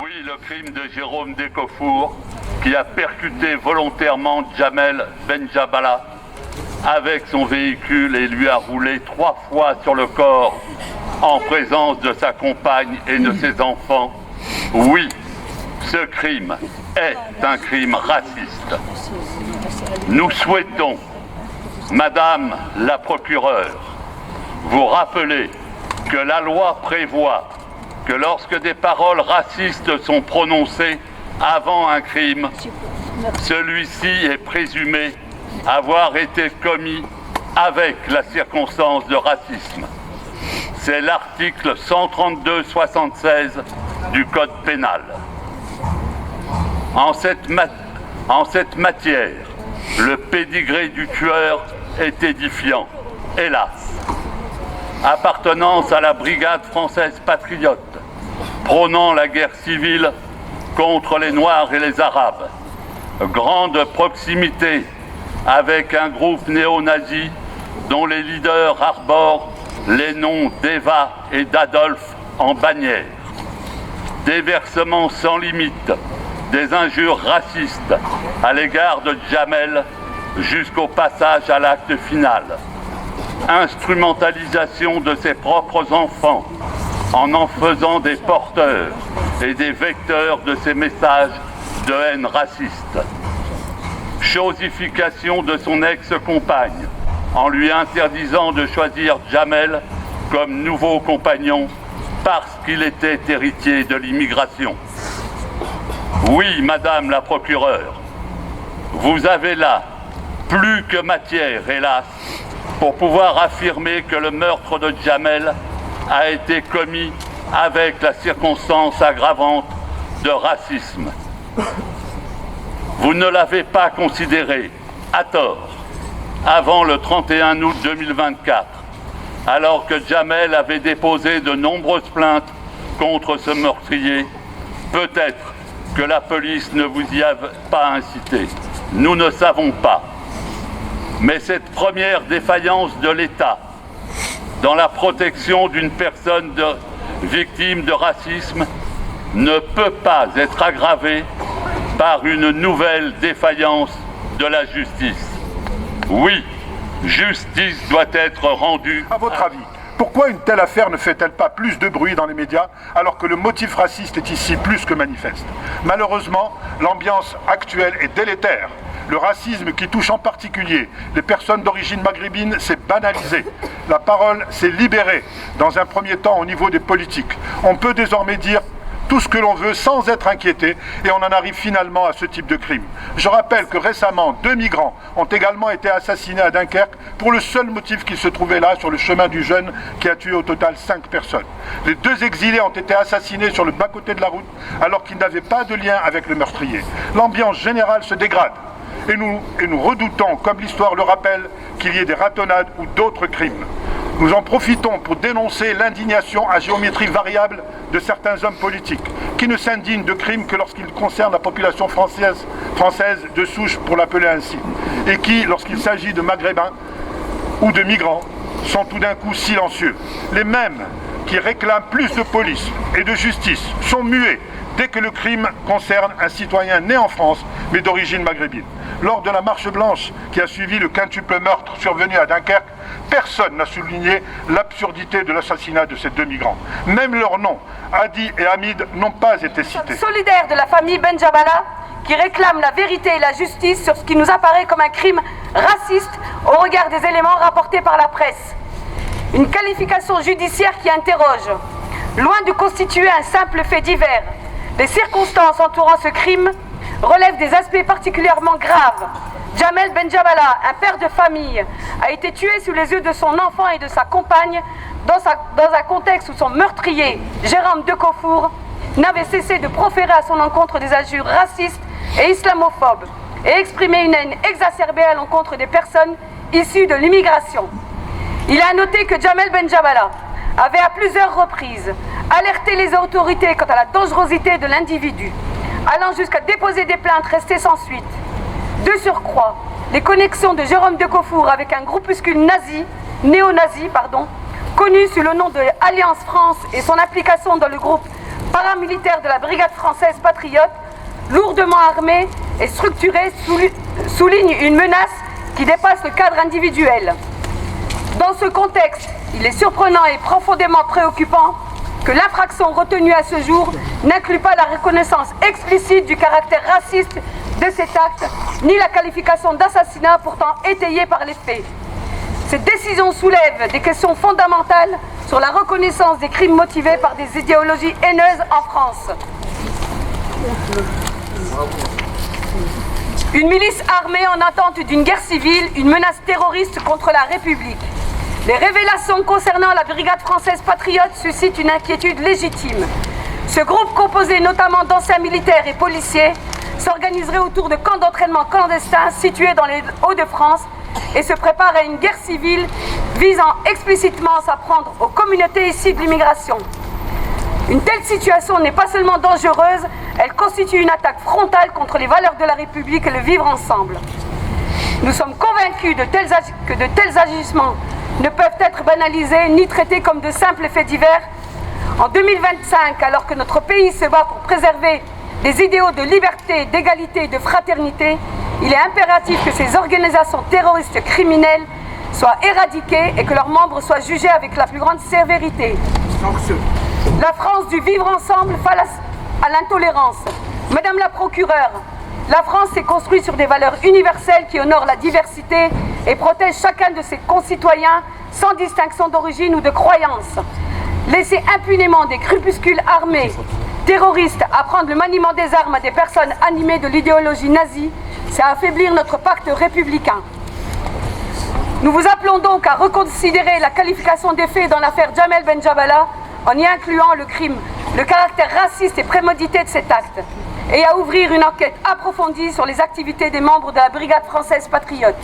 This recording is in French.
Oui, le crime de Jérôme Decofour, qui a percuté volontairement Jamel Benjabala avec son véhicule et lui a roulé 3 fois sur le corps en présence de sa compagne et de ses enfants. Oui, ce crime est un crime raciste. Nous souhaitons, Madame la procureure, vous rappeler que la loi prévoit que lorsque des paroles racistes sont prononcées avant un crime, celui-ci est présumé avoir été commis avec la circonstance de racisme. C'est l'article 132-76 du Code pénal. En cette matière, le pédigré du tueur est édifiant, hélas. Appartenance à la brigade française patriote, prônant la guerre civile contre les Noirs et les Arabes. Grande proximité avec un groupe néo-nazi dont les leaders arborent les noms d'Eva et d'Adolphe en bannière. Déversement sans limite des injures racistes à l'égard de Jamel jusqu'au passage à l'acte final. Instrumentalisation de ses propres enfants en faisant des porteurs et des vecteurs de ces messages de haine raciste. Chosification de son ex-compagne en lui interdisant de choisir Jamel comme nouveau compagnon parce qu'il était héritier de l'immigration. Oui, Madame la procureure, vous avez là plus que matière, hélas, pour pouvoir affirmer que le meurtre de Jamel a été commis avec la circonstance aggravante de racisme. Vous ne l'avez pas considéré, à tort, avant le 31 août 2024, alors que Jamel avait déposé de nombreuses plaintes contre ce meurtrier. Peut-être que la police ne vous y a pas incité. Nous ne savons pas. Mais cette première défaillance de l'État dans la protection d'une personne victime de racisme ne peut pas être aggravée par une nouvelle défaillance de la justice. Oui, justice doit être rendue. À votre avis, pourquoi une telle affaire ne fait-elle pas plus de bruit dans les médias alors que le motif raciste est ici plus que manifeste? Malheureusement, l'ambiance actuelle est délétère. Le racisme qui touche en particulier les personnes d'origine maghrébine s'est banalisé. La parole s'est libérée dans un premier temps au niveau des politiques. On peut désormais dire tout ce que l'on veut sans être inquiété et on en arrive finalement à ce type de crime. Je rappelle que récemment, 2 migrants ont également été assassinés à Dunkerque pour le seul motif qu'ils se trouvaient là sur le chemin du Jeune qui a tué au total 5 personnes. Les 2 exilés ont été assassinés sur le bas-côté de la route alors qu'ils n'avaient pas de lien avec le meurtrier. L'ambiance générale se dégrade. Et nous redoutons, comme l'histoire le rappelle, qu'il y ait des ratonnades ou d'autres crimes. Nous en profitons pour dénoncer l'indignation à géométrie variable de certains hommes politiques, qui ne s'indignent de crimes que lorsqu'ils concernent la population française de souche, pour l'appeler ainsi, et qui, lorsqu'il s'agit de maghrébins ou de migrants, sont tout d'un coup silencieux. Les mêmes qui réclament plus de police et de justice sont muets dès que le crime concerne un citoyen né en France, mais d'origine maghrébine. Lors de la marche blanche qui a suivi le quintuple meurtre survenu à Dunkerque, personne n'a souligné l'absurdité de l'assassinat de ces 2 migrants. Même leurs noms, Hadi et Hamid, n'ont pas été cités. Solidaire de la famille Benjabala, qui réclame la vérité et la justice sur ce qui nous apparaît comme un crime raciste au regard des éléments rapportés par la presse. Une qualification judiciaire qui interroge. Loin de constituer un simple fait divers, les circonstances entourant ce crime relèvent des aspects particulièrement graves. Jamel Benjabala, un père de famille, a été tué sous les yeux de son enfant et de sa compagne dans un contexte où son meurtrier, Jérôme Decofour, n'avait cessé de proférer à son encontre des injures racistes et islamophobes et exprimer une haine exacerbée à l'encontre des personnes issues de l'immigration. Il a noté que Jamel Benjabala avait à plusieurs reprises alerté les autorités quant à la dangerosité de l'individu, allant jusqu'à déposer des plaintes restées sans suite. De surcroît, les connexions de Jérôme Decofour avec un groupuscule néo-nazi, connu sous le nom de Alliance France, et son application dans le groupe paramilitaires de la Brigade française patriote, lourdement armés et structurés, soulignent une menace qui dépasse le cadre individuel. Dans ce contexte, il est surprenant et profondément préoccupant que l'infraction retenue à ce jour n'inclut pas la reconnaissance explicite du caractère raciste de cet acte, ni la qualification d'assassinat pourtant étayée par les faits. Cette décision soulève des questions fondamentales sur la reconnaissance des crimes motivés par des idéologies haineuses en France. Une milice armée en attente d'une guerre civile, une menace terroriste contre la République. Les révélations concernant la Brigade française patriote suscitent une inquiétude légitime. Ce groupe, composé notamment d'anciens militaires et policiers, s'organiserait autour de camps d'entraînement clandestins situés dans les Hauts-de-France et se prépare à une guerre civile visant explicitement à s'en prendre aux communautés issues de l'immigration. Une telle situation n'est pas seulement dangereuse, elle constitue une attaque frontale contre les valeurs de la République et le vivre ensemble. Nous sommes convaincus que de tels agissements ne peuvent être banalisés ni traités comme de simples faits divers. En 2025, alors que notre pays se bat pour préserver les idéaux de liberté, d'égalité et de fraternité, il est impératif que ces organisations terroristes criminelles soient éradiquées et que leurs membres soient jugés avec la plus grande sévérité. La France du vivre ensemble face à l'intolérance. Madame la procureure, la France s'est construite sur des valeurs universelles qui honorent la diversité et protègent chacun de ses concitoyens sans distinction d'origine ou de croyance. Laisser impunément des crépuscules armés, terroristes, apprendre le maniement des armes à des personnes animées de l'idéologie nazie, c'est affaiblir notre pacte républicain. Nous vous appelons donc à reconsidérer la qualification des faits dans l'affaire Jamel Benjabala en y incluant le crime, le caractère raciste et prémédité de cet acte, et à ouvrir une enquête approfondie sur les activités des membres de la Brigade française patriote.